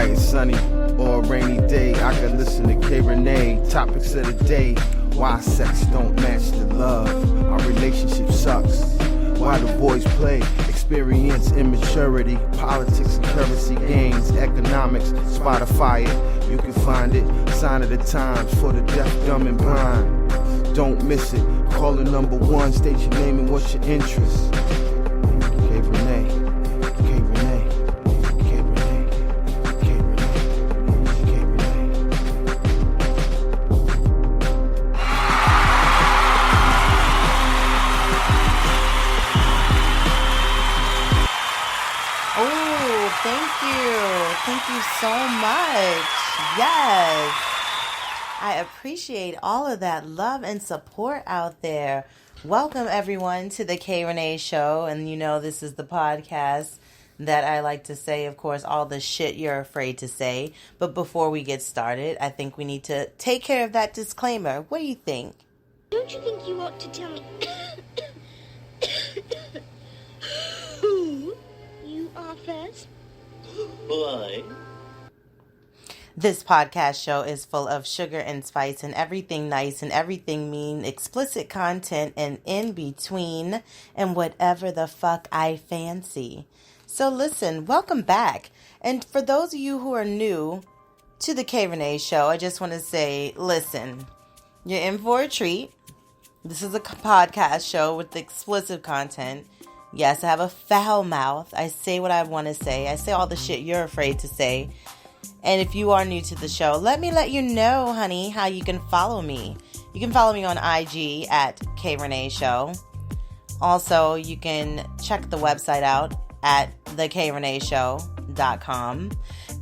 bright and sunny or a rainy day, I can listen to K. Renee. Topics of the day: why sex don't match the love, our relationship sucks, why the boys play, experience immaturity, politics and currency gains, economics. Spotify it, you can find it. Sign of the times for the deaf, dumb and blind. Don't miss it. Call the number one, state your name and what's your interest. K. Renee, K. Renee, K. Renee, K. Renee, K. Renee. Oh, thank you. Thank you so much. Yes. I appreciate all of that love and support out there. Welcome, everyone, to the K. Renee Show. And you know, this is the podcast that I like to say, of course, all the shit you're afraid to say. But before we get started, I think we need to take care of that disclaimer. What do you think? Don't you think you ought to tell me who you are first? Why? This podcast show is full of sugar and spice and everything nice and everything mean, explicit content and in between, and whatever the fuck I fancy. So listen, welcome back. And for those of you who are new to the K. Renee Show, I just want to say, listen, you're in for a treat. This is a podcast show with explicit content. Yes, I have a foul mouth. I say what I want to say. I say all the shit you're afraid to say. And if you are new to the show, let you know, honey, how you can follow me. You can follow me on IG at K Renee Show. Also, you can check the website out at thekreneeshow.com.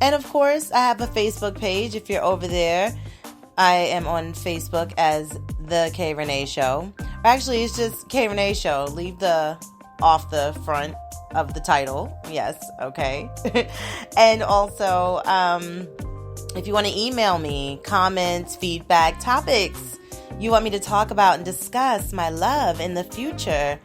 And of course, I have a Facebook page. If you're over there, I am on Facebook as The K Renee Show. Actually, it's just K Renee Show. Leave the off the front of the title. Yes, okay. And also, if you want to email me comments, feedback, topics you want me to talk about and discuss, my love, in the future,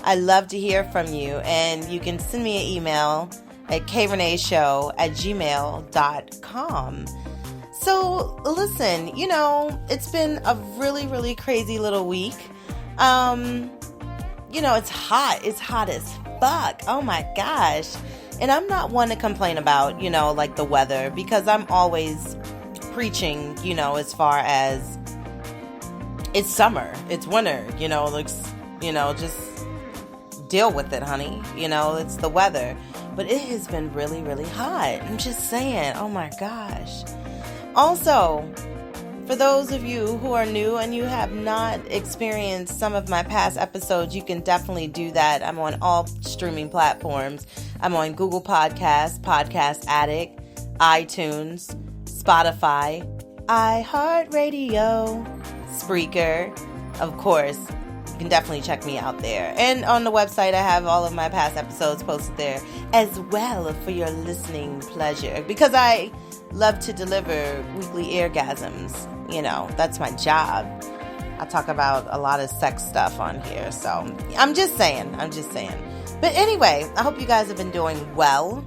I love to hear from you. And you can send me an email at kreneeshow@gmail.com. So listen, you know, it's been a really, really crazy little week. You know, it's hot. It's hot as fuck. Oh my gosh. And I'm not one to complain about, you know, like the weather, because I'm always preaching, you know, as far as it's summer, it's winter, you know, like, you know, just deal with it, honey. You know, it's the weather. But it has been really, really hot. I'm just saying, oh my gosh. Also, for those of you who are new and you have not experienced some of my past episodes, you can definitely do that. I'm on all streaming platforms. I'm on Google Podcasts, Podcast Addict, iTunes, Spotify, iHeartRadio, Spreaker. Of course, you can definitely check me out there. And on the website, I have all of my past episodes posted there as well for your listening pleasure, because I love to deliver weekly orgasms. You know, that's my job. I talk about a lot of sex stuff on here. So I'm just saying. But anyway, I hope you guys have been doing well.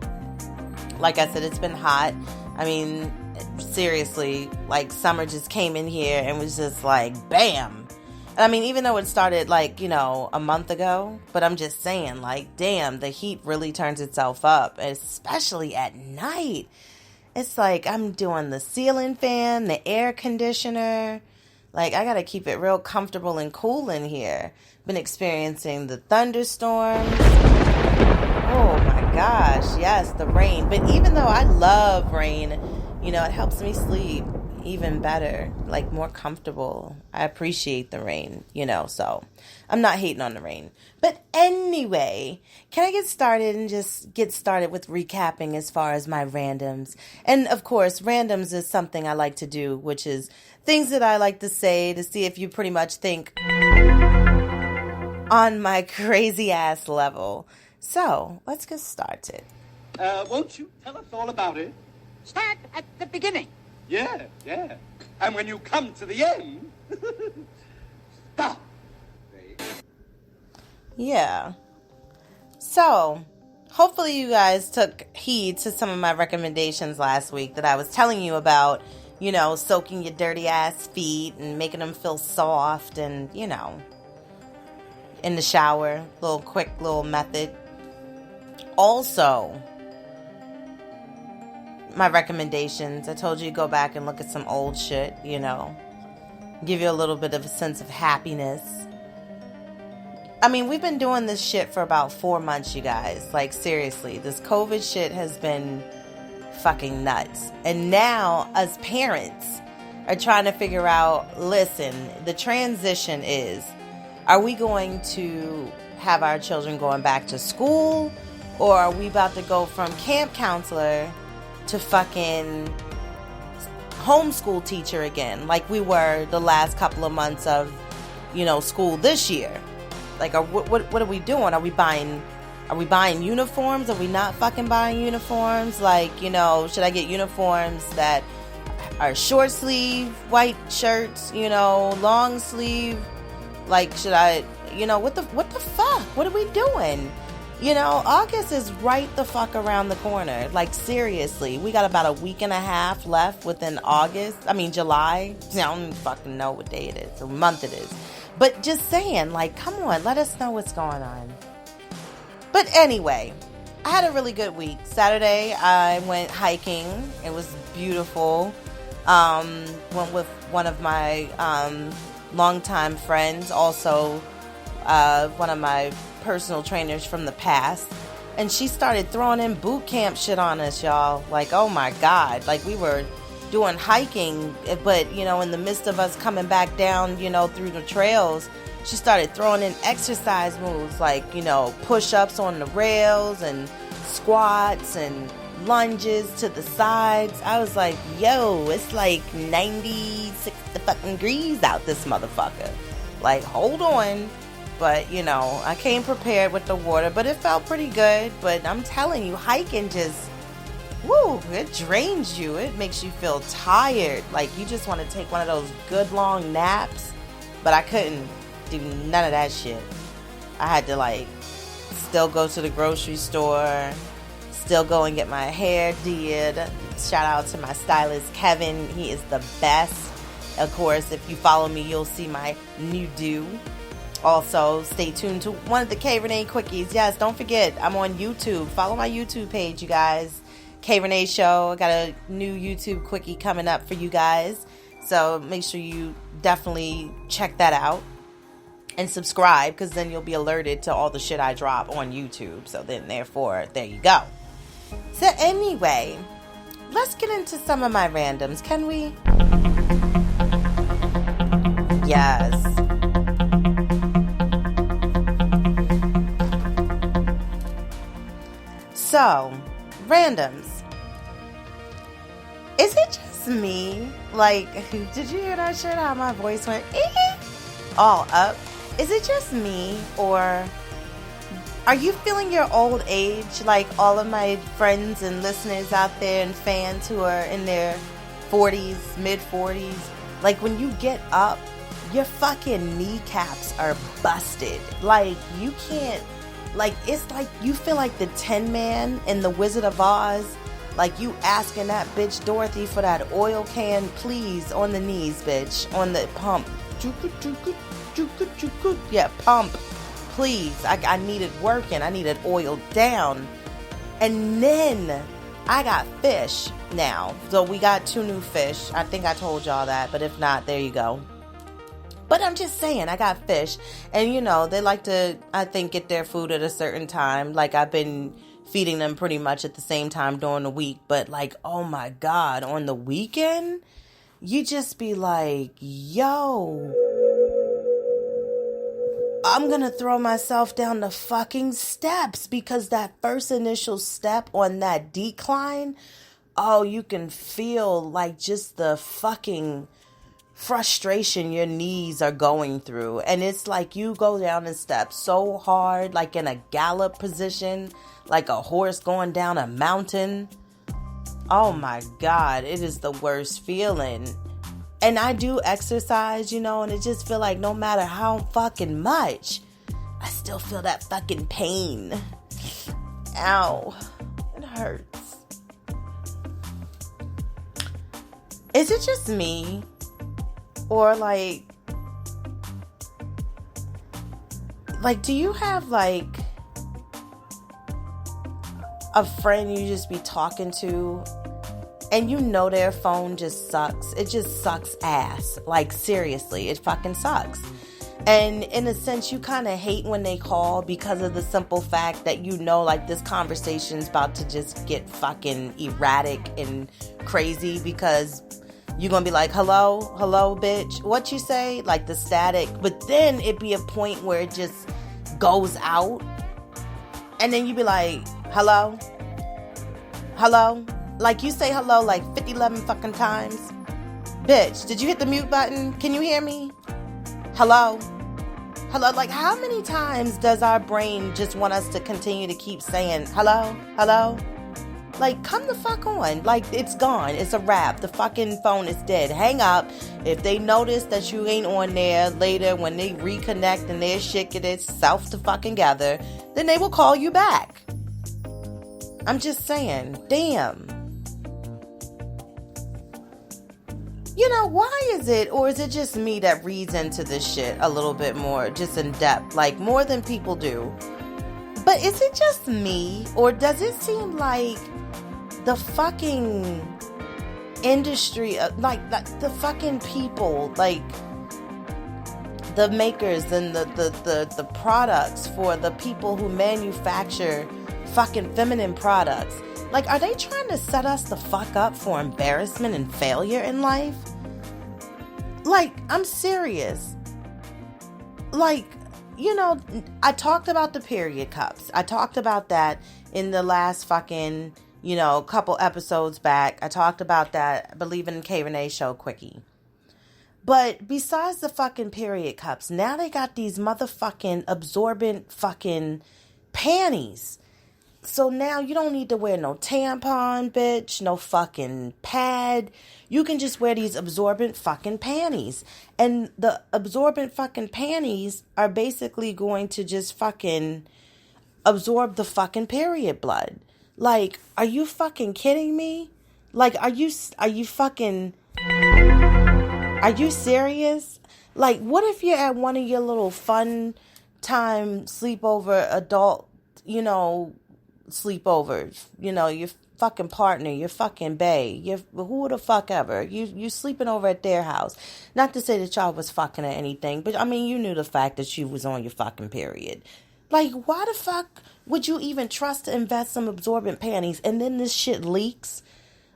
Like I said, it's been hot. I mean, seriously, like summer just came in here and was just like, bam. And I mean, even though it started like, you know, a month ago, but I'm just saying, like, damn, the heat really turns itself up, especially at night. It's like I'm doing the ceiling fan, the air conditioner. Like, I got to keep it real comfortable and cool in here. Been experiencing the thunderstorms. Oh my gosh, yes, the rain. But even though I love rain, you know, it helps me sleep even better, like more comfortable. I appreciate the rain, you know, so I'm not hating on the rain. But anyway, can I get started and just get started with recapping as far as my randoms? And of course, randoms is something I like to do, which is things that I like to say to see if you pretty much think on my crazy ass level. So let's get started. Won't you tell us all about it? Start at the beginning. Yeah. And when you come to the end, stop. Yeah. So, hopefully you guys took heed to some of my recommendations last week that I was telling you about, soaking your dirty ass feet and making them feel soft and, in the shower, quick little method. Also, my recommendations, I told you to go back and look at some old shit, give you a little bit of a sense of happiness. I mean, we've been doing this shit for about 4 months, you guys. Like, seriously, this COVID shit has been fucking nuts. And now, us parents are trying to figure out, listen, the transition is, are we going to have our children going back to school? Or are we about to go from camp counselor to fucking homeschool teacher again, like we were the last couple of months of, school this year? Like, what are we doing? Are we buying uniforms? Are we not fucking buying uniforms? Like, should I get uniforms that are short sleeve, white shirts, long sleeve? Like, should I, what the fuck? What are we doing? August is right the fuck around the corner. Like, seriously, we got about a week and a half left within July. I don't even fucking know what day it is or month it is. But just saying, like, come on, let us know what's going on. But anyway, I had a really good week. Saturday, I went hiking. It was beautiful. Went with one of my longtime friends, also one of my personal trainers from the past, and she started throwing in boot camp shit on us, y'all. Like, oh my God, like we were doing hiking, but in the midst of us coming back down, through the trails, she started throwing in exercise moves like, push-ups on the rails and squats and lunges to the sides. I was like, yo, it's like 96 fucking degrees out this motherfucker. Like, hold on. But, I came prepared with the water, but it felt pretty good. But I'm telling you, hiking just, woo, it drains you. It makes you feel tired. Like, you just want to take one of those good long naps. But I couldn't do none of that shit. I had to, still go to the grocery store, still go and get my hair did. Shout out to my stylist, Kevin. He is the best. Of course, if you follow me, you'll see my new do. Also, stay tuned to one of the K Renee Quickies. Yes, don't forget, I'm on YouTube. Follow my YouTube page, you guys. K Renee Show. I got a new YouTube Quickie coming up for you guys. So make sure you definitely check that out. And subscribe, because then you'll be alerted to all the shit I drop on YouTube. So then, therefore, there you go. So anyway, let's get into some of my randoms, can we? Yes. So, randoms. Is it just me? Like, did you hear that shit? How my voice went all up? Is it just me, or are you feeling your old age like all of my friends and listeners out there and fans who are in their 40s, mid-40s? Like, when you get up, your fucking kneecaps are busted. Like, you can't, like, it's like you feel like the Tin Man in The Wizard of Oz. Like, you asking that bitch Dorothy for that oil can, please, on the knees, bitch, on the pump. Yeah, pump, please. I need it working. I need it oiled down. And then I got fish now. So we got 2 new fish. I think I told y'all that, but if not, there you go. But I'm just saying, I got fish. And, they like to, I think, get their food at a certain time. Like, I've been feeding them pretty much at the same time during the week. But, like, oh my God, on the weekend, you just be like, yo, I'm going to throw myself down the fucking steps, because that first initial step on that decline, oh, you can feel like just the fucking frustration your knees are going through. And it's like you go down the steps so hard, like in a gallop position, like a horse going down a mountain. Oh my God, it is the worst feeling. And I do exercise, and it just feel like no matter how fucking much, I still feel that fucking pain. Ow. It hurts. Is it just me? Or like, do you have like a friend you just be talking to and you know their phone just sucks? It just sucks ass. Like, seriously, it fucking sucks. And in a sense, you kind of hate when they call because of the simple fact that you know, like, this conversation's about to just get fucking erratic and crazy because you're going to be like, hello, bitch, what you say? Like, the static. But then it'd be a point where it just goes out. And then you'd be like, hello? Like, you say hello like 11 fucking times. Bitch, did you hit the mute button? Can you hear me? Hello? Like, how many times does our brain just want us to continue to keep saying, hello? Like, come the fuck on. Like, it's gone. It's a wrap. The fucking phone is dead. Hang up. If they notice that you ain't on there later when they reconnect and their shit get itself to fucking gather, then they will call you back. I'm just saying. Damn. You know, why is it, or is it just me that reads into this shit a little bit more, just in depth, like more than people do? But is it just me, or does it seem like the fucking industry, like the fucking people, like the makers and the products for the people who manufacture fucking feminine products, like, are they trying to set us the fuck up for embarrassment and failure in life? Like, I'm serious. Like, you know, I talked about the period cups. I talked about that in the last fucking, you know, couple episodes back. I talked about that, I believe, in the K. Renee show quickie. But besides the fucking period cups, now they got these motherfucking absorbent fucking panties. So now you don't need to wear no tampon, bitch, no fucking pad. You can just wear these absorbent fucking panties. And the absorbent fucking panties are basically going to just fucking absorb the fucking period blood. Like, are you fucking kidding me? Like, are you serious? Like, what if you're at one of your little fun time sleepover adult, you know, sleepovers, you know, your fucking partner, your fucking bae, who the fuck ever, you sleeping over at their house. Not to say that y'all was fucking or anything, but I mean, you knew the fact that she was on your fucking period. Like, why the fuck would you even trust to invest some absorbent panties and then this shit leaks?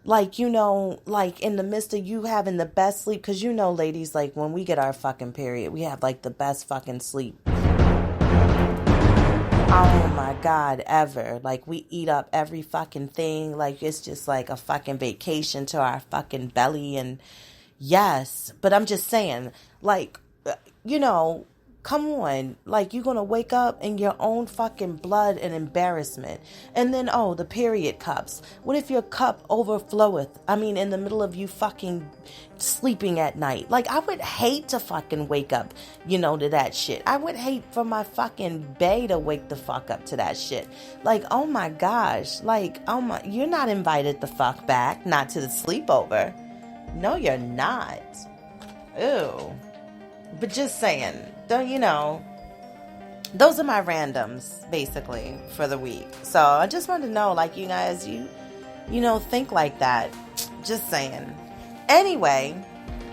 Like, you know, like in the midst of you having the best sleep, because you know, ladies, like when we get our fucking period, we have like the best fucking sleep. Oh my God, ever. Like, we eat up every fucking thing. Like, it's just like a fucking vacation to our fucking belly. And yes, but I'm just saying, like, you know, come on. Like, you're gonna wake up in your own fucking blood and embarrassment. And then, oh, the period cups. What if your cup overfloweth? I mean, in the middle of you fucking sleeping at night. Like, I would hate to fucking wake up, you know, to that shit. I would hate for my fucking bae to wake the fuck up to that shit. Like, oh my gosh. Like, oh my, you're not invited the fuck back. Not to the sleepover. No, you're not. Ew. But just saying, don't you know, those are my randoms basically for the week. So I just wanted to know, like, you guys, you know, think like that. Just saying. Anyway,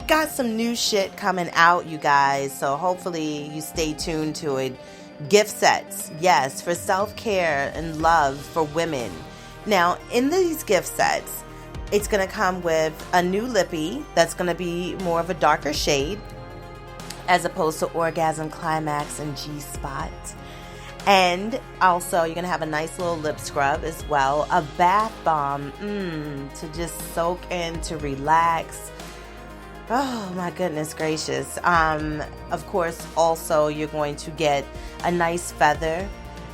got some new shit coming out, you guys. So hopefully you stay tuned to it. Gift sets, yes, for self-care and love for women. Now, in these gift sets, it's going to come with a new lippy that's going to be more of a darker shade, as opposed to Orgasm Climax and G-Spot. And also, you're going to have a nice little lip scrub as well. A bath bomb to just soak in, to relax. Oh, my goodness gracious. Of course, also, you're going to get a nice feather,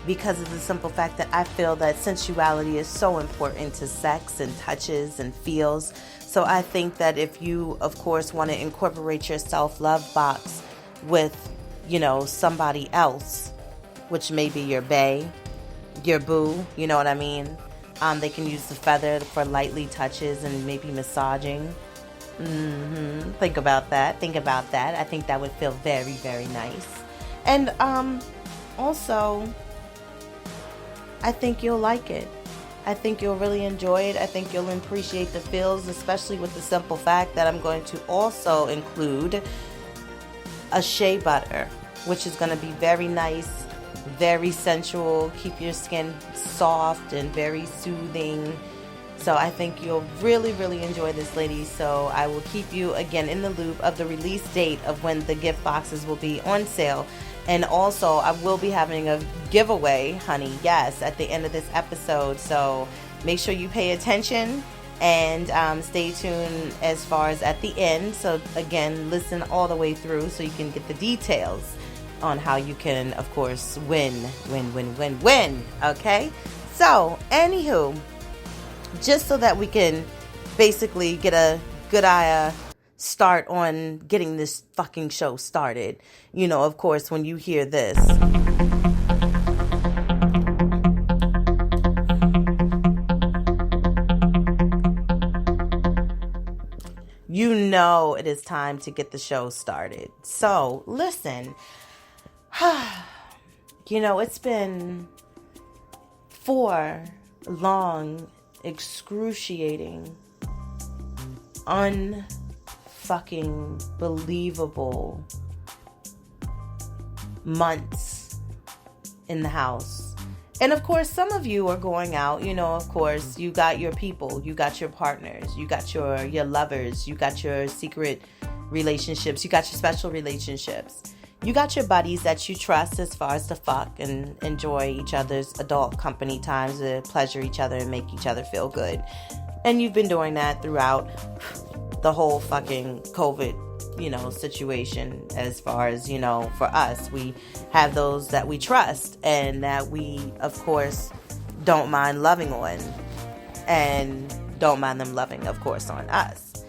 because of the simple fact that I feel that sensuality is so important to sex and touches and feels. So I think that if you, of course, want to incorporate your self-love box with, you know, somebody else, which may be your bae, your boo, you know what I mean? They can use the feather for lightly touches and maybe massaging. Think about that. I think that would feel very, very nice. And also, I think you'll like it. I think you'll really enjoy it. I think you'll appreciate the feels, especially with the simple fact that I'm going to also include a shea butter, which is going to be very nice, very sensual, keep your skin soft and very soothing. So I think you'll really, really enjoy this, ladies. So I will keep you again in the loop of the release date of when the gift boxes will be on sale. And also, I will be having a giveaway, honey, yes, at the end of this episode. So make sure you pay attention and stay tuned as far as at the end. So again, listen all the way through so you can get the details on how you can, of course, win. Okay? So, anywho, just so that we can basically get a good start on getting this fucking show started. You know, of course, when you hear this, you know it is time to get the show started. So, listen. You know, it's been 4 long, excruciating, unfucking believable months in the house. And of course, some of you are going out, you know, of course, you got your people, you got your partners, you got your lovers, you got your secret relationships, you got your special relationships. You got your buddies that you trust as far as to fuck and enjoy each other's adult company times to pleasure each other and make each other feel good. And you've been doing that throughout the whole fucking COVID, you know, situation. As far as, you know, for us, we have those that we trust and that we, of course, don't mind loving on and don't mind them loving, of course, on us.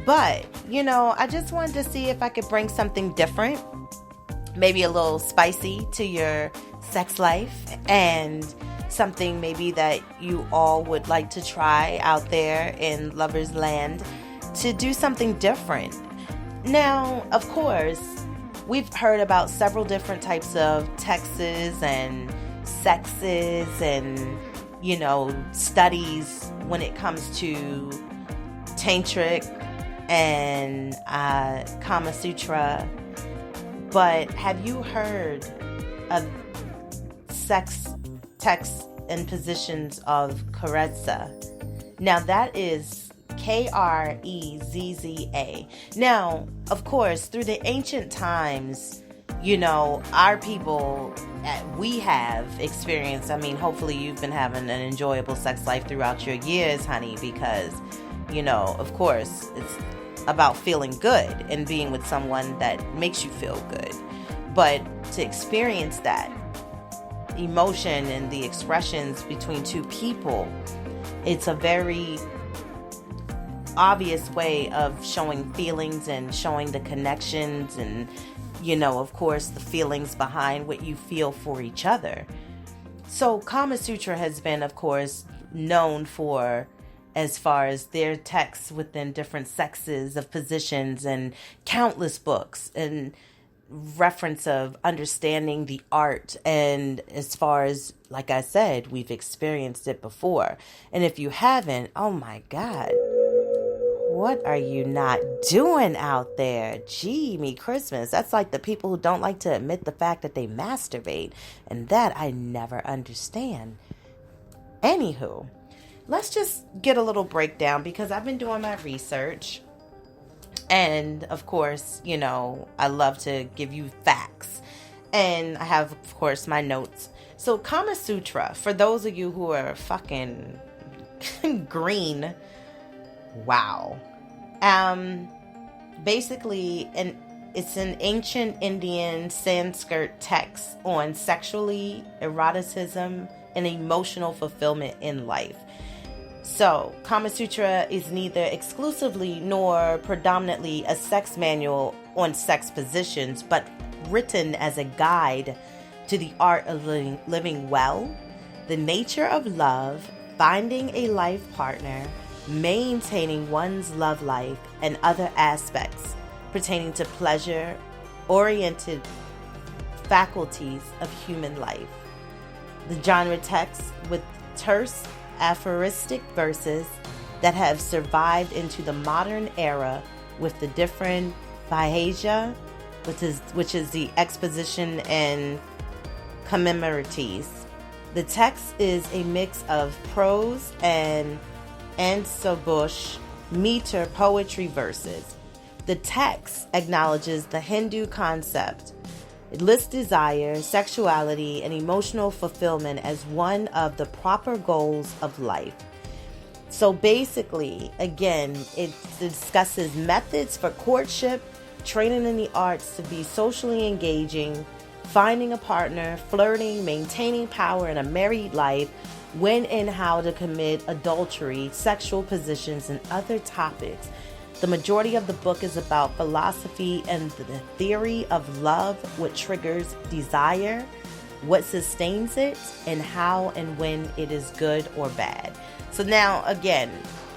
But, you know, I just wanted to see if I could bring something different, maybe a little spicy to your sex life, and something maybe that you all would like to try out there in lovers land, to do something different. Now, of course, we've heard about several different types of texts and sexes and, you know, studies when it comes to tantric and Kama Sutra. But have you heard of sex texts and positions of Kareeza? Now that is Krezza. Now, of course, through the ancient times, you know, our people, we have experienced, I mean, hopefully you've been having an enjoyable sex life throughout your years, honey, because, you know, of course, it's about feeling good and being with someone that makes you feel good. But to experience that emotion and the expressions between two people, it's a very obvious way of showing feelings and showing the connections and, you know, of course, the feelings behind what you feel for each other. So Kama Sutra has been, of course, known for, as far as their texts within different sexes of positions and countless books and reference of understanding the art. And as far as, like I said, we've experienced it before. And if you haven't, oh my God, what are you not doing out there? Gee, me Christmas. That's like the people who don't like to admit the fact that they masturbate. And that I never understand. Anywho, let's just get a little breakdown because I've been doing my research. And of course, you know, I love to give you facts. And I have, of course, my notes. So Kama Sutra, for those of you who are fucking green, wow. Basically, it's an ancient Indian Sanskrit text on sexually, eroticism, and emotional fulfillment in life. So, Kama Sutra is neither exclusively nor predominantly a sex manual on sex positions, but written as a guide to the art of living well, the nature of love, finding a life partner, maintaining one's love life, and other aspects pertaining to pleasure-oriented faculties of human life. The genre text with terse aphoristic verses that have survived into the modern era with the different Vihaja, which is the exposition and commemoratives. The text is a mix of prose and Ansabush meter poetry verses. The text acknowledges the Hindu concept. It lists desire, sexuality, and emotional fulfillment as one of the proper goals of life. So basically, again, it discusses methods for courtship, training in the arts to be socially engaging, finding a partner, flirting, maintaining power in a married life, when and how to commit adultery, sexual positions, and other topics. The majority of the book is about philosophy and the theory of love, what triggers desire, what sustains it, and how and when it is good or bad. So now, again,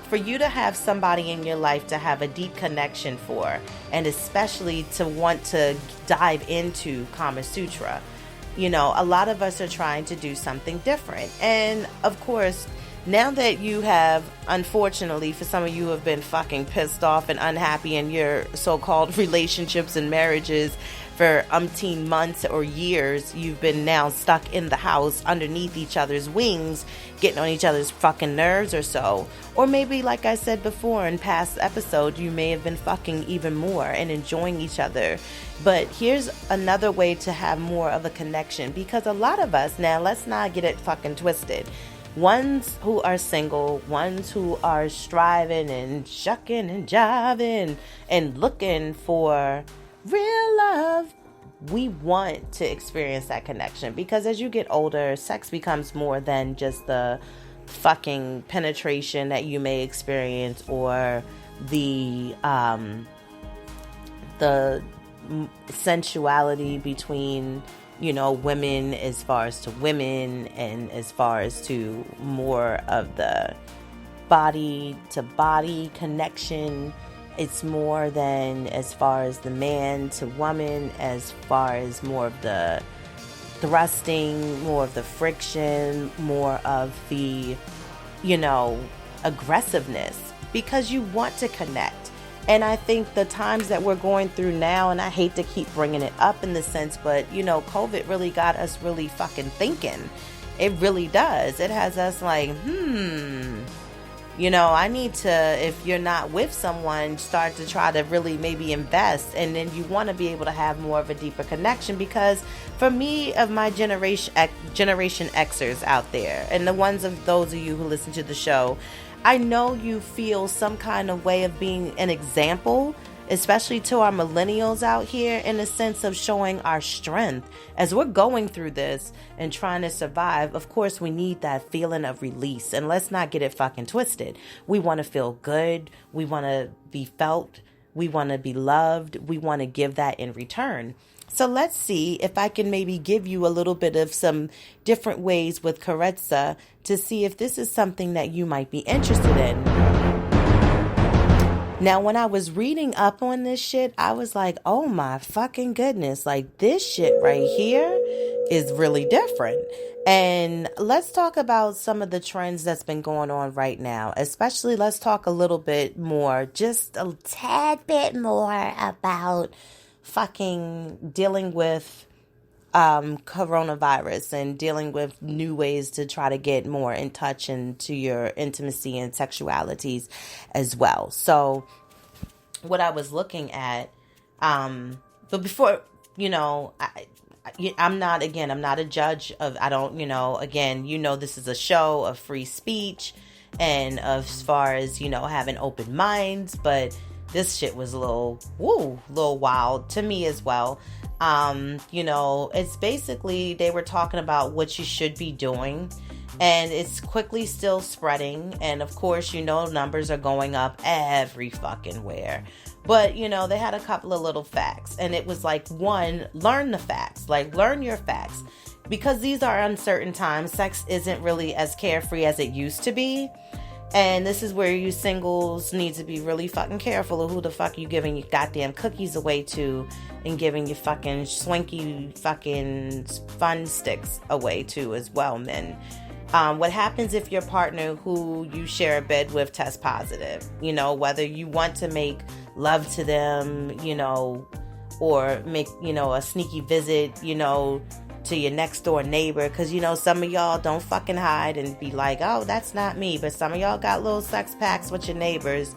for you to have somebody in your life to have a deep connection for, and especially to want to dive into Kama Sutra, you know, a lot of us are trying to do something different. And of course, now that you have, unfortunately, for some of you who have been fucking pissed off and unhappy in your so-called relationships and marriages for umpteen months or years, you've been now stuck in the house underneath each other's wings, getting on each other's fucking nerves or so. Or maybe, like I said before in past episodes, you may have been fucking even more and enjoying each other. But here's another way to have more of a connection, because a lot of us, now let's not get it fucking twisted, ones who are single, ones who are striving and shucking and jiving and looking for real love, we want to experience that connection, because as you get older, sex becomes more than just the fucking penetration that you may experience, or the sensuality between, you know, women as far as to women, and as far as to more of the body to body connection. It's more than as far as the man to woman, as far as more of the thrusting, more of the friction, more of the, you know, aggressiveness, because you want to connect. And I think the times that we're going through now, and I hate to keep bringing it up in the sense, but, you know, COVID really got us really fucking thinking. It really does. It has us like, you know, I need to, if you're not with someone, start to try to really maybe invest. And then you want to be able to have more of a deeper connection, because for me, of my Generation Xers out there, and the ones of those of you who listen to the show, I know you feel some kind of way of being an example, especially to our millennials out here, in a sense of showing our strength as we're going through this and trying to survive. Of course, we need that feeling of release, and let's not get it fucking twisted. We want to feel good. We want to be felt. We want to be loved. We want to give that in return. So let's see if I can maybe give you a little bit of some different ways with Kareeza to see if this is something that you might be interested in. Now, when I was reading up on this shit, I was like, oh my fucking goodness, like this shit right here is really different. And let's talk about some of the trends that's been going on right now. Especially, let's talk a little bit more, just a tad bit more about fucking dealing with coronavirus and dealing with new ways to try to get more in touch into your intimacy and sexualities as well. So what I was looking at, but before, you know, I'm not a judge of, I don't, you know, again, you know, this is a show of free speech and as far as, you know, having open minds, but this shit was a little wild to me as well. You know, it's basically, they were talking about what you should be doing, and it's quickly still spreading. And of course, you know, numbers are going up every fucking where. But, you know, they had a couple of little facts, and it was like, one, learn the facts, like learn your facts. because these are uncertain times, sex isn't really as carefree as it used to be. And this is where you singles need to be really fucking careful of who the fuck you giving your goddamn cookies away to and giving your fucking swanky fucking fun sticks away to as well, men. What happens if your partner who you share a bed with tests positive? You know, whether you want to make love to them, you know, or make, you know, a sneaky visit, you know, to your next door neighbor, because you know some of y'all don't fucking hide and be like, oh, that's not me, but some of y'all got little sex packs with your neighbors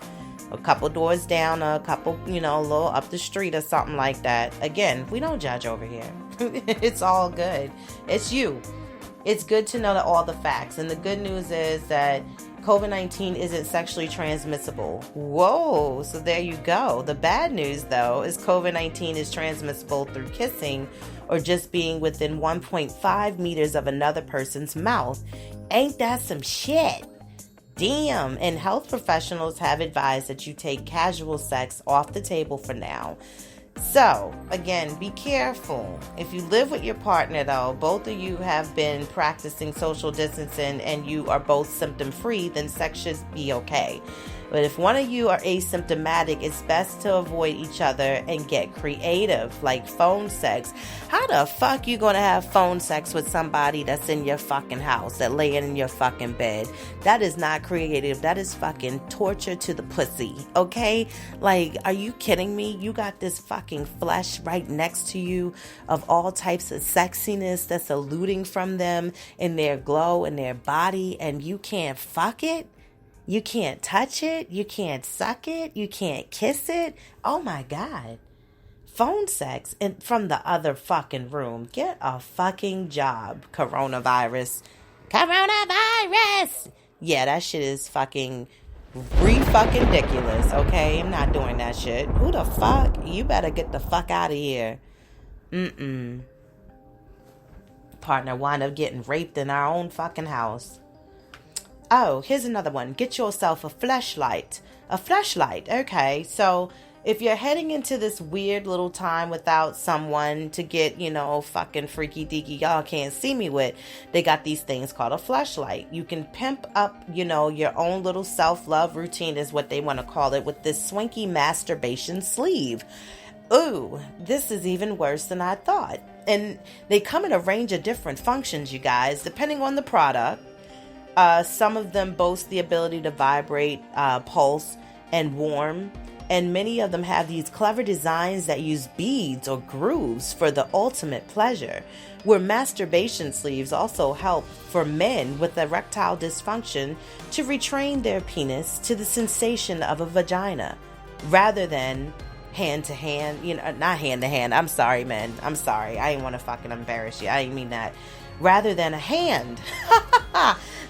a couple doors down, a couple, you know, a little up the street or something like that. Again, we don't judge over here. It's all good. It's you. It's good to know all the facts, and the good news is that COVID-19 isn't sexually transmissible. Whoa, so there you go. The bad news, though, is COVID-19 is transmissible through kissing or just being within 1.5 meters of another person's mouth. Ain't that some shit? Damn. And health professionals have advised that you take casual sex off the table for now. So, again, be careful. If you live with your partner, though, both of you have been practicing social distancing and you are both symptom-free, then sex should be okay. But if one of you are asymptomatic, it's best to avoid each other and get creative, like phone sex. How the fuck you gonna have phone sex with somebody that's in your fucking house, that laying in your fucking bed? That is not creative. That is fucking torture to the pussy, okay? Like, are you kidding me? You got this fucking flesh right next to you of all types of sexiness that's eluding from them in their glow in their body, and you can't fuck it? You can't touch it. You can't suck it. You can't kiss it. Oh my God. Phone sex from the other fucking room. Get a fucking job, coronavirus. Coronavirus! Yeah, that shit is fucking fucking ridiculous, okay? I'm not doing that shit. Who the fuck? You better get the fuck out of here. Partner wind up getting raped in our own fucking house. Oh, here's another one. Get yourself a fleshlight. A fleshlight. Okay, so if you're heading into this weird little time without someone to get, you know, fucking freaky deaky, y'all can't see me with, they got these things called a fleshlight. You can pimp up, you know, your own little self-love routine is what they want to call it, with this swanky masturbation sleeve. Ooh, this is even worse than I thought. And they come in a range of different functions, you guys, depending on the product. Some of them boast the ability to vibrate, pulse, and warm. And many of them have these clever designs that use beads or grooves for the ultimate pleasure. Where masturbation sleeves also help for men with erectile dysfunction to retrain their penis to the sensation of a vagina, rather than hand to hand, you know, not hand to hand. I'm sorry, man. I'm sorry. I didn't want to fucking embarrass you. I didn't mean that. Rather than a hand.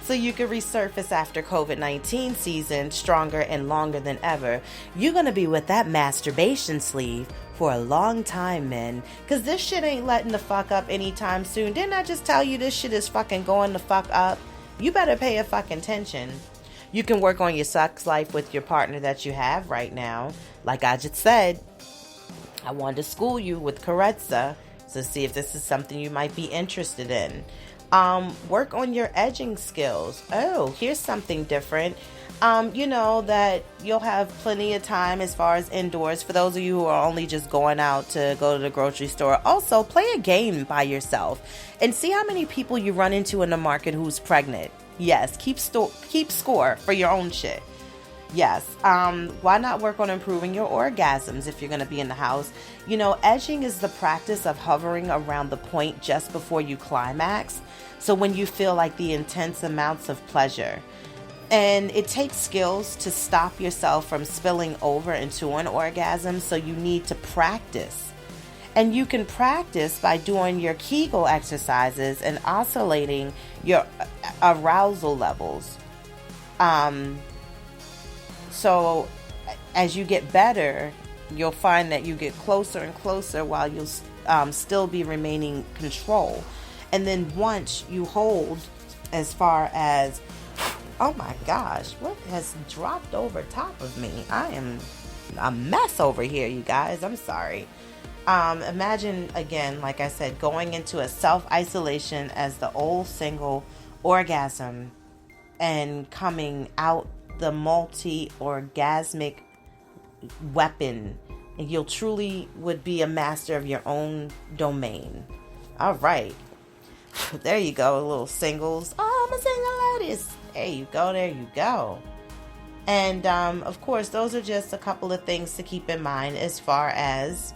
So you can resurface after COVID-19 season stronger and longer than ever. You're going to be with that masturbation sleeve for a long time, men. Because this shit ain't letting the fuck up anytime soon. Didn't I just tell you this shit is fucking going the fuck up? You better pay a fucking attention. You can work on your sex life with your partner that you have right now. Like I just said, I wanted to school you with Kareeza. So see if this is something you might be interested in. Work on your edging skills. Oh, here's something different. You know that you'll have plenty of time as far as indoors. For those of you who are only just going out to go to the grocery store, also play a game by yourself and see how many people you run into in the market who's pregnant. Yes, keep score for your own shit. Yes. Why not work on improving your orgasms if you're going to be in the house? You know, edging is the practice of hovering around the point just before you climax. So when you feel like the intense amounts of pleasure. And it takes skills to stop yourself from spilling over into an orgasm. So you need to practice. And you can practice by doing your Kegel exercises and oscillating your arousal levels. So as you get better, you'll find that you get closer and closer while you'll still be remaining control. And then once you hold, as far as, oh my gosh, what has dropped over top of me? I am a mess over here, you guys. I'm sorry. Imagine, again, like I said, going into a self-isolation as the old single orgasm and coming out the multi-orgasmic weapon. And you'll truly would be a master of your own domain. All right. There you go, little singles. Oh, I'm a single ladies. There you go, there you go. And, of course, those are just a couple of things to keep in mind as far as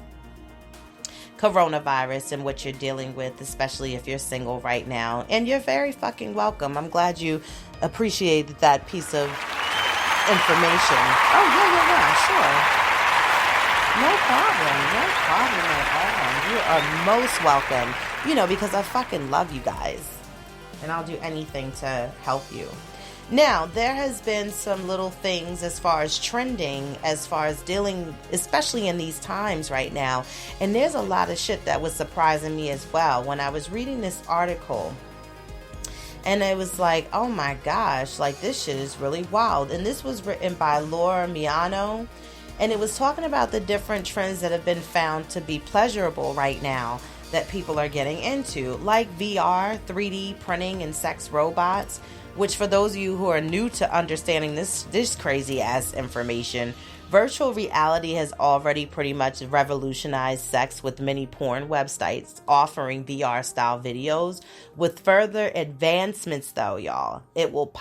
coronavirus and what you're dealing with, especially if you're single right now. And you're very fucking welcome. I'm glad you appreciated that piece of information. Oh, yeah, sure. No problem at all. You are most welcome. You know, because I fucking love you guys. And I'll do anything to help you. Now, there has been some little things as far as trending, as far as dealing, especially in these times right now. And there's a lot of shit that was surprising me as well. When I was reading this article, and it was like, oh my gosh, like this shit is really wild. And this was written by Laura Miano. And it was talking about the different trends that have been found to be pleasurable right now that people are getting into, like VR, 3D printing, and sex robots, which for those of you who are new to understanding this crazy ass information, virtual reality has already pretty much revolutionized sex, with many porn websites offering VR style videos. With further advancements though, y'all, it was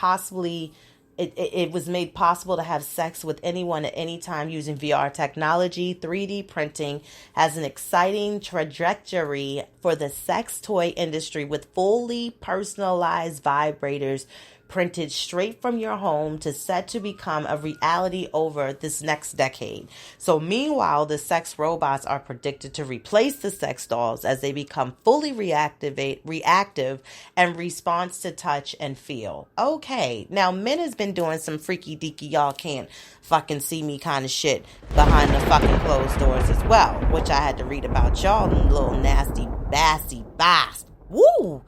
made possible to have sex with anyone at any time using VR technology. 3D printing has an exciting trajectory for the sex toy industry, with fully personalized vibrators printed straight from your home to set to become a reality over this next decade. So meanwhile, the sex robots are predicted to replace the sex dolls as they become fully reactive and response to touch and feel. Okay, now men has been doing some freaky deaky y'all can't fucking see me kind of shit behind the fucking closed doors as well, which I had to read about y'all, little nasty bassy bass. Woo!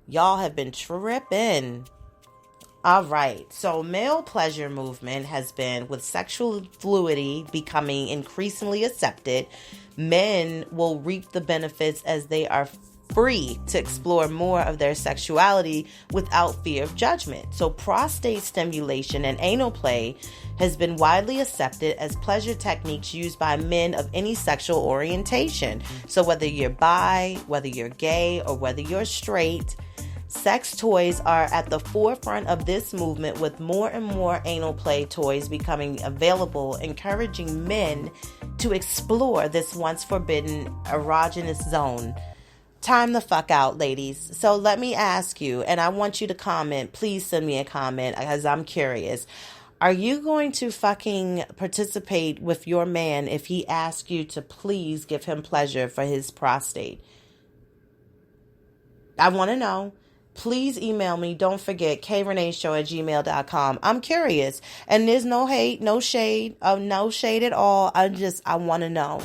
Y'all have been tripping. All right, so male pleasure movement has been, with sexual fluidity becoming increasingly accepted, men will reap the benefits as they are free to explore more of their sexuality without fear of judgment. So prostate stimulation and anal play has been widely accepted as pleasure techniques used by men of any sexual orientation. So whether you're bi, whether you're gay, or whether you're straight, sex toys are at the forefront of this movement, with more and more anal play toys becoming available, encouraging men to explore this once forbidden erogenous zone. Time the fuck out, ladies. So let me ask you, and I want you to comment. Please send me a comment because I'm curious. Are you going to fucking participate with your man if he asks you to please give him pleasure for his prostate? I want to know. Please email me. Don't forget, KReneeShow@gmail.com. I'm curious. And there's no hate, no shade, no shade at all. I want to know.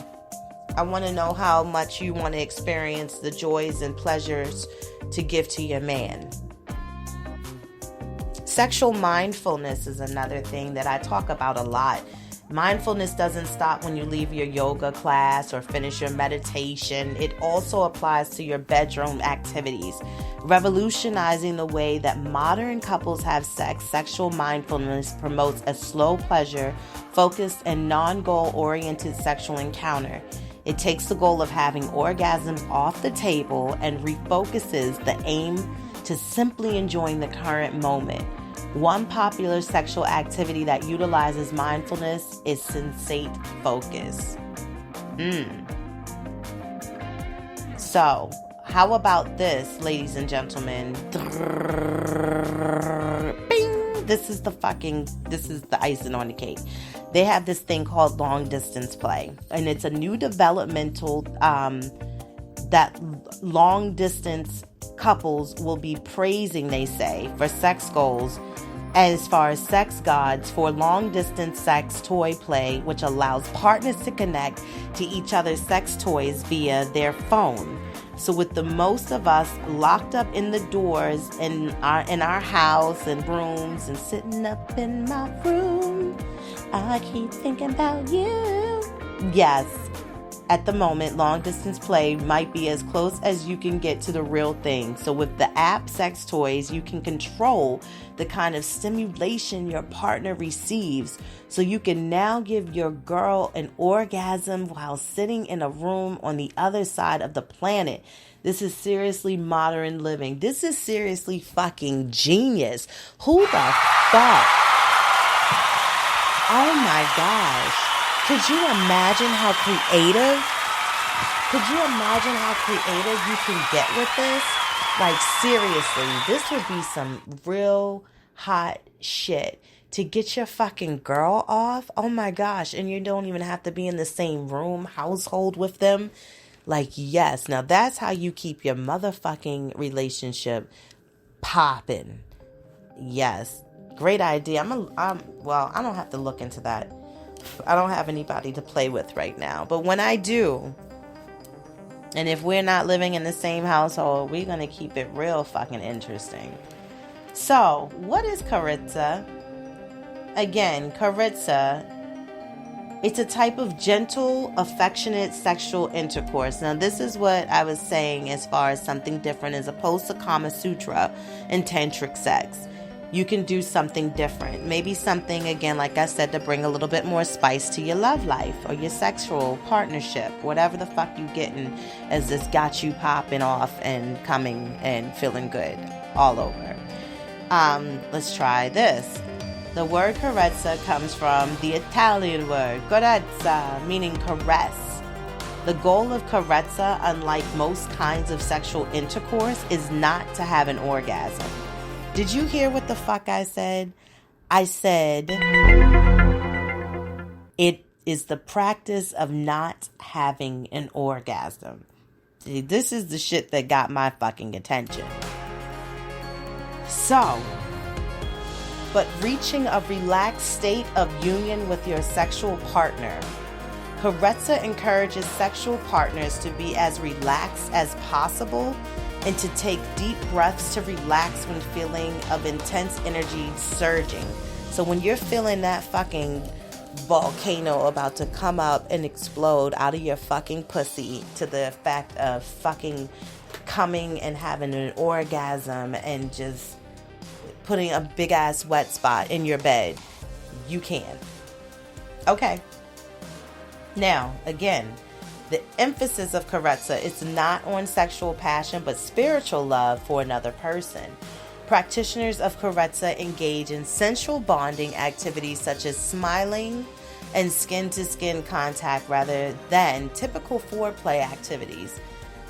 I want to know how much you want to experience the joys and pleasures to give to your man. Sexual mindfulness is another thing that I talk about a lot. Mindfulness doesn't stop when you leave your yoga class or finish your meditation. It also applies to your bedroom activities. Revolutionizing the way that modern couples have sex, sexual mindfulness promotes a slow pleasure, focused, and non-goal oriented sexual encounter. It takes the goal of having orgasms off the table and refocuses the aim to simply enjoying the current moment. One popular sexual activity that utilizes mindfulness is sensate focus. So, how about this, ladies and gentlemen? Bing! This is the icing on the cake. They have this thing called long distance play, and it's a new developmental that long distance couples will be praising, they say, for sex goals as far as sex gods for long distance sex toy play, which allows partners to connect to each other's sex toys via their phone. So with the most of us locked up in the doors in our house and rooms, and sitting up in my room, I keep thinking about you. Yes, at the moment, long distance play might be as close as you can get to the real thing. So with the app sex toys, you can control the kind of stimulation your partner receives. So you can now give your girl an orgasm while sitting in a room on the other side of the planet. This is seriously modern living. This is seriously fucking genius. Who the fuck? Oh my gosh. Could you imagine how creative? Could you imagine how creative you can get with this? Like, seriously, this would be some real hot shit to get your fucking girl off. Oh my gosh. And you don't even have to be in the same room, household with them. Like, yes. Now, that's how you keep your motherfucking relationship popping. Yes. Great idea. Well, I don't have to look into that. I don't have anybody to play with right now. But when I do, and if we're not living in the same household, we're going to keep it real fucking interesting. So, what is Kareeza? Again, Kareeza, it's a type of gentle, affectionate sexual intercourse. Now, this is what I was saying as far as something different as opposed to Kama Sutra and tantric sex. You can do something different. Maybe something, again, like I said, to bring a little bit more spice to your love life or your sexual partnership. Whatever the fuck you getting as this got you popping off and coming and feeling good all over. Let's try this. The word Kareeza comes from the Italian word carezza, meaning caress. The goal of Kareeza, unlike most kinds of sexual intercourse, is not to have an orgasm. Did you hear what the fuck I said? I said it is the practice of not having an orgasm. See, this is the shit that got my fucking attention. So, but reaching a relaxed state of union with your sexual partner. Kareeza encourages sexual partners to be as relaxed as possible and to take deep breaths to relax when feeling of intense energy surging. So when you're feeling that fucking volcano about to come up and explode out of your fucking pussy to the fact of fucking coming and having an orgasm and just putting a big ass wet spot in your bed, you can. Okay. Now, again, the emphasis of Kareeza is not on sexual passion, but spiritual love for another person. Practitioners of Kareeza engage in sensual bonding activities such as smiling and skin-to-skin contact rather than typical foreplay activities.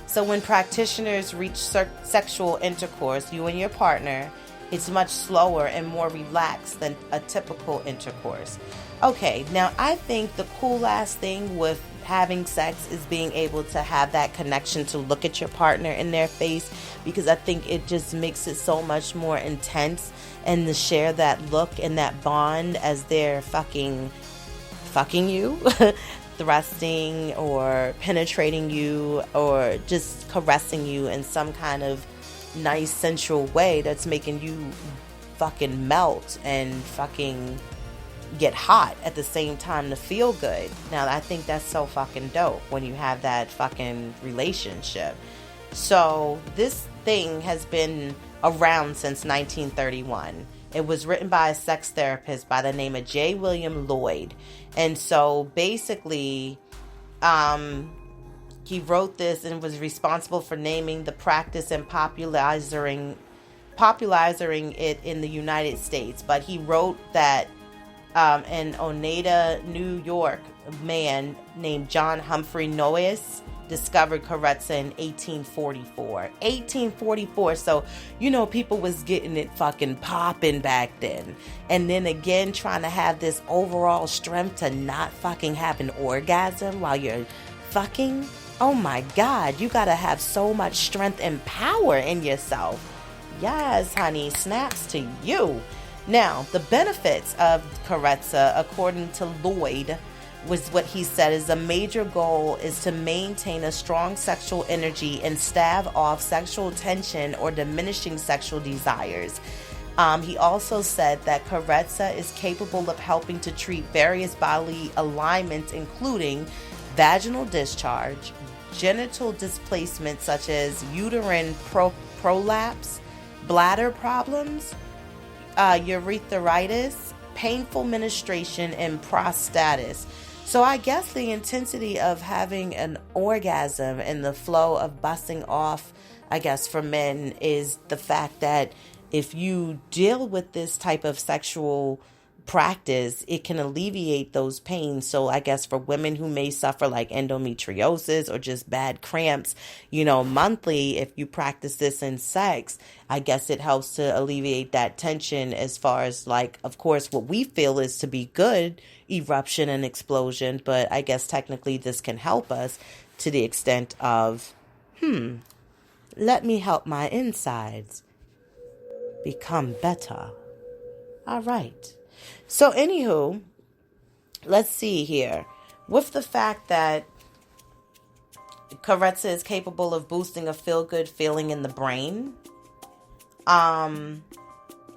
So when practitioners reach sexual intercourse, you and your partner, it's much slower and more relaxed than a typical intercourse. Okay, now I think the cool ass thing with having sex is being able to have that connection to look at your partner in their face, because I think it just makes it so much more intense, and to share that look and that bond as they're fucking you, thrusting or penetrating you or just caressing you in some kind of nice sensual way that's making you fucking melt and fucking get hot at the same time to feel good. Now, I think that's so fucking dope when you have that fucking relationship. So this thing has been around since 1931. It was written by a sex therapist by the name of J. William Lloyd. And so basically, he wrote this and was responsible for naming the practice and popularizing it in the United States. But he wrote that in Oneida, New York, a man named John Humphrey Noyes discovered Kareeza in 1844. 1844. So, you know, people was getting it fucking popping back then. And then again, trying to have this overall strength to not fucking have an orgasm while you're fucking. Oh my God, you gotta have so much strength and power in yourself. Yes, honey, snaps to you. Now, the benefits of Kareeza, according to Lloyd, was what he said is a major goal is to maintain a strong sexual energy and stave off sexual tension or diminishing sexual desires. He also said that Kareeza is capable of helping to treat various bodily alignments, including vaginal discharge, genital displacement such as uterine prolapse, bladder problems, urethritis, painful menstruation, and prostatitis. So I guess the intensity of having an orgasm and the flow of busting off, I guess for men, is the fact that if you deal with this type of sexual practice, it can alleviate those pains. So I guess for women who may suffer like endometriosis or just bad cramps, monthly, if you practice this in sex, I guess it helps to alleviate that tension as far as like, of course, what we feel is to be good eruption and explosion. But I guess technically this can help us to the extent of, let me help my insides become better. All right. So anywho, let's see here. With the fact that Kareeza is capable of boosting a feel-good feeling in the brain,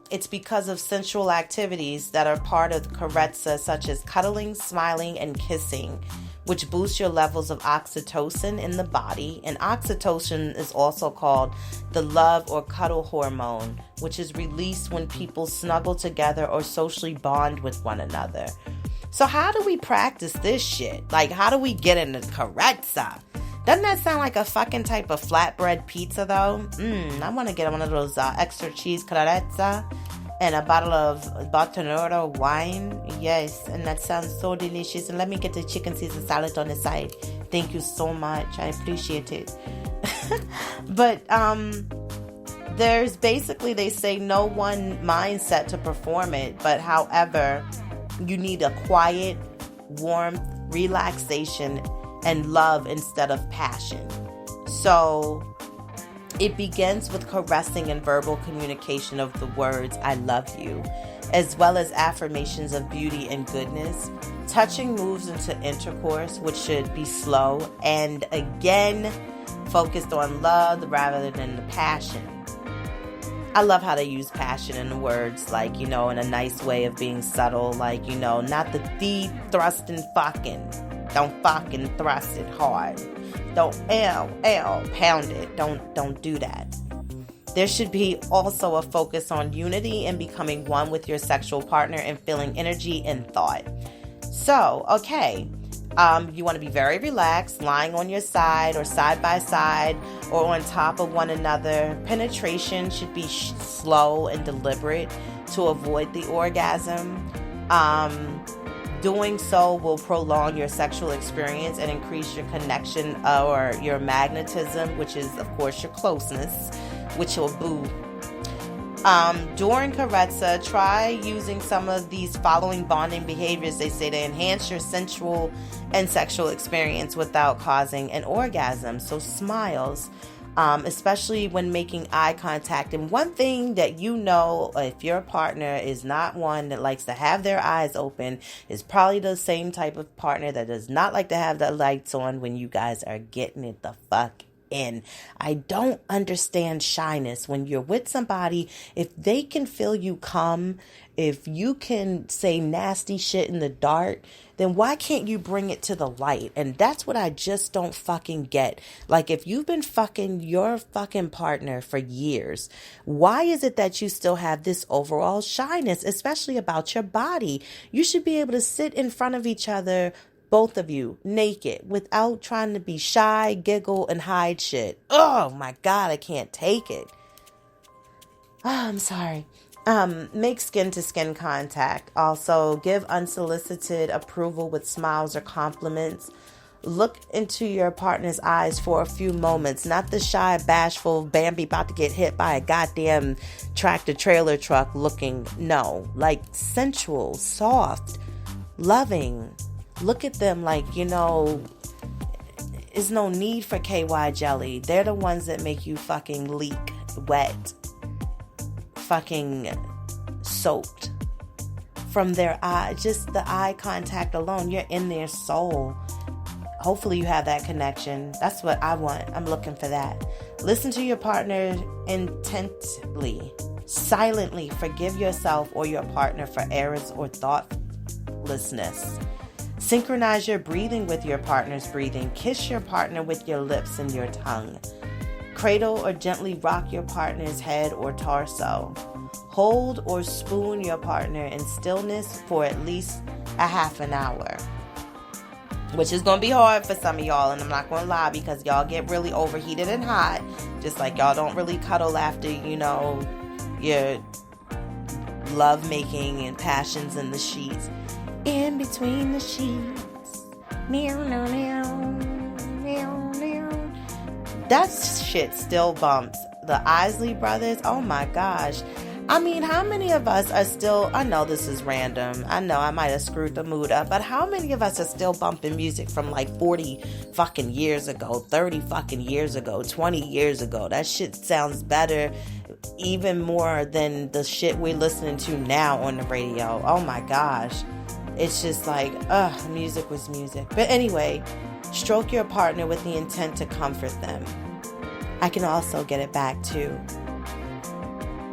it's because of sensual activities that are part of Kareeza, such as cuddling, smiling, and kissing, which boosts your levels of oxytocin in the body. And oxytocin is also called the love or cuddle hormone, which is released when people snuggle together or socially bond with one another. So how do we practice this shit? Like, how do we get into Kareeza? Doesn't that sound like a fucking type of flatbread pizza, though? I want to get one of those extra cheese Kareeza and a bottle of Bartonero wine. Yes, and that sounds so delicious. And let me get the chicken Caesar salad on the side. Thank you so much. I appreciate it. But there's basically, they say, no one mindset to perform it. But however, you need a quiet, warmth, relaxation, and love instead of passion. So it begins with caressing and verbal communication of the words, I love you, as well as affirmations of beauty and goodness. Touching moves into intercourse, which should be slow and again focused on love rather than the passion. I love how they use passion in the words, like, in a nice way of being subtle, like, not the deep thrust and fucking. Don't fucking thrust it hard. Don't pound it. Don't do that. There should be also a focus on unity and becoming one with your sexual partner and feeling energy and thought. So, okay, you want to be very relaxed, lying on your side or side by side or on top of one another. Penetration should be slow and deliberate to avoid the orgasm. Doing so will prolong your sexual experience and increase your connection or your magnetism, which is, of course, your closeness, which will boo. During Kareeza, try using some of these following bonding behaviors, they say, to enhance your sensual and sexual experience without causing an orgasm. So smiles, especially when making eye contact. And one thing that if your partner is not one that likes to have their eyes open, is probably the same type of partner that does not like to have the lights on when you guys are getting it the fuck in. I don't understand shyness when you're with somebody. If they can feel you come, if you can say nasty shit in the dark, then why can't you bring it to the light? And that's what I just don't fucking get. Like, if you've been fucking your fucking partner for years, why is it that you still have this overall shyness, especially about your body? You should be able to sit in front of each other, both of you, naked, without trying to be shy, giggle, and hide shit. Oh my God, I can't take it. Oh, I'm sorry. Make skin-to-skin contact. Also, give unsolicited approval with smiles or compliments. Look into your partner's eyes for a few moments. Not the shy, bashful Bambi about to get hit by a goddamn tractor-trailer truck looking. No, like sensual, soft, loving. Look at them like, there's no need for KY jelly. They're the ones that make you fucking leak wet, fucking soaked from their eye. Just the eye contact alone, you're in their soul. Hopefully you have that connection. That's what I want. I'm looking for that. Listen to your partner intently. Silently forgive yourself or your partner for errors or thoughtlessness. Synchronize your breathing with your partner's breathing. Kiss your partner with your lips and your tongue. Cradle or gently rock your partner's head or torso. Hold or spoon your partner in stillness for at least a half an hour. Which is going to be hard for some of y'all, and I'm not going to lie, because y'all get really overheated and hot. Just like y'all don't really cuddle after, your love-making and passions in the sheets. In between the sheets. Meow, meow, meow, meow. That shit still bumps. The Isley Brothers, oh my gosh. I mean, how many of us are still, I know this is random, I know I might have screwed the mood up, but how many of us are still bumping music from like 40 fucking years ago, 30 fucking years ago, 20 years ago? That shit sounds better, even more than the shit we're listening to now on the radio. Oh my gosh. It's just like, music was music. But anyway, stroke your partner with the intent to comfort them. I can also get it back too.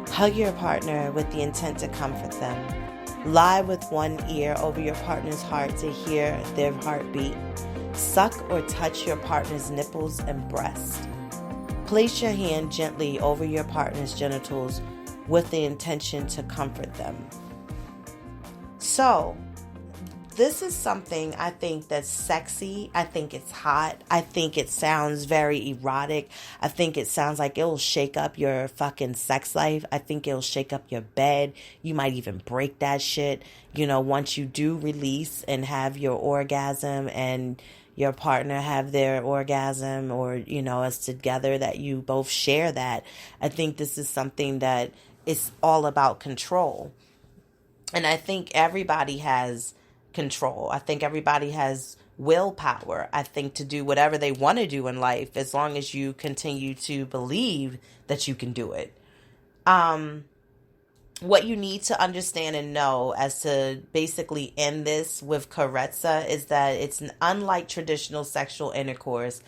Hug your partner with the intent to comfort them. Lie with one ear over your partner's heart to hear their heartbeat. Suck or touch your partner's nipples and breast. Place your hand gently over your partner's genitals with the intention to comfort them. So, this is something I think that's sexy. I think it's hot. I think it sounds very erotic. I think it sounds like it'll shake up your fucking sex life. I think it'll shake up your bed. You might even break that shit. Once you do release and have your orgasm and your partner have their orgasm, or, as together that you both share that. I think this is something that is all about control. And I think everybody has control. I think everybody has willpower, I think, to do whatever they want to do in life, as long as you continue to believe that you can do it. What you need to understand and know as to basically end this with Kareeza is that it's unlike traditional sexual intercourse.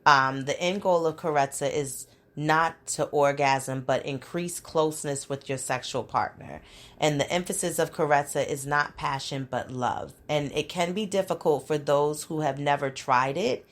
The end goal of Kareeza is not to orgasm, but increase closeness with your sexual partner. And the emphasis of Kareeza is not passion, but love. And it can be difficult for those who have never tried it.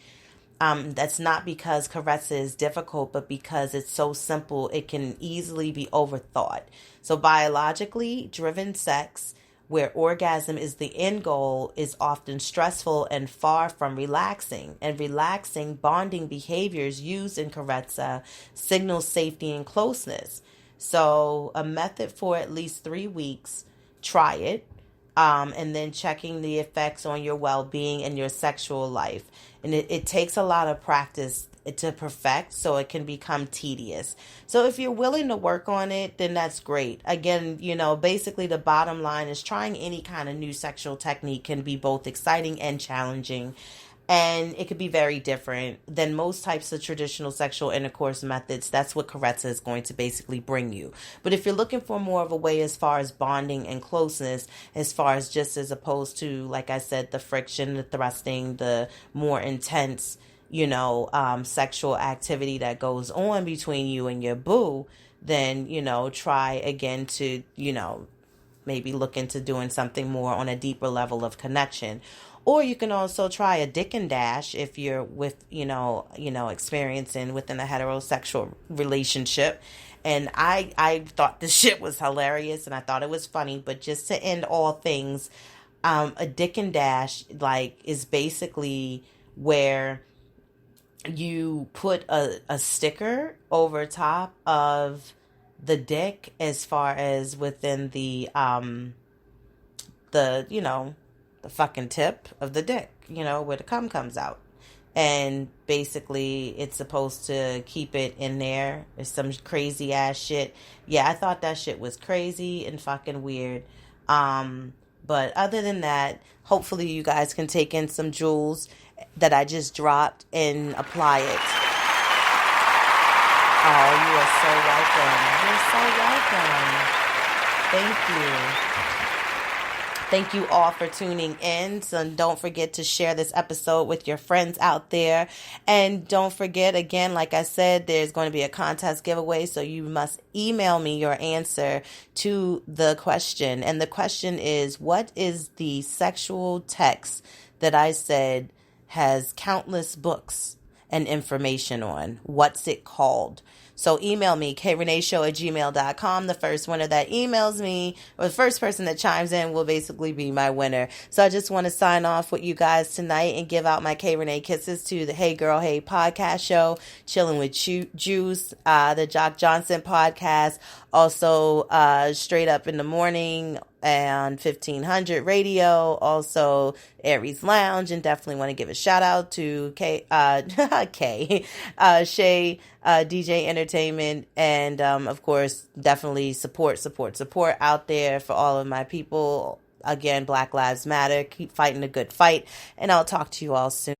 That's not because Kareeza is difficult, but because it's so simple, it can easily be overthought. So biologically driven sex, where orgasm is the end goal, is often stressful and far from relaxing. And relaxing bonding behaviors used in Kareeza signal safety and closeness. So a method for at least 3 weeks, try it, and then checking the effects on your well-being and your sexual life. And it takes a lot of practice to perfect, so it can become tedious. So if you're willing to work on it, then that's great. Again, basically the bottom line is trying any kind of new sexual technique can be both exciting and challenging. And it could be very different than most types of traditional sexual intercourse methods. That's what Kareeza is going to basically bring you. But if you're looking for more of a way as far as bonding and closeness, as far as just as opposed to, like I said, the friction, the thrusting, the more intense, sexual activity that goes on between you and your boo, then, try again to, maybe look into doing something more on a deeper level of connection. Or you can also try a dick and dash if you're with, experiencing within a heterosexual relationship. And I thought this shit was hilarious and I thought it was funny, but just to end all things, a dick and dash, is basically where you put a sticker over top of the dick, as far as within the fucking tip of the dick, where the cum comes out. And basically it's supposed to keep it in there. It's some crazy ass shit. Yeah, I thought that shit was crazy and fucking weird. But other than that, hopefully you guys can take in some jewels that I just dropped and apply it. Oh, you are so welcome. You're so welcome. Thank you. Thank you all for tuning in. So don't forget to share this episode with your friends out there. And don't forget, again, like I said, there's going to be a contest giveaway. So you must email me your answer to the question. And the question is, what is the sexual text that I said has countless books and information on. What's it called? So email me, KReneeShow@gmail.com. The first winner that emails me, or the first person that chimes in, will basically be my winner. So I just want to sign off with you guys tonight and give out my K Renee kisses to the Hey Girl Hey podcast show, Chilling with Juice, the Jock Johnson podcast, also Straight Up in the Morning and 1500 radio, also Aries Lounge, and definitely want to give a shout out to Shay, DJ Entertainment, and of course, definitely support out there for all of my people. Again, Black Lives Matter. Keep fighting a good fight, and I'll talk to you all soon.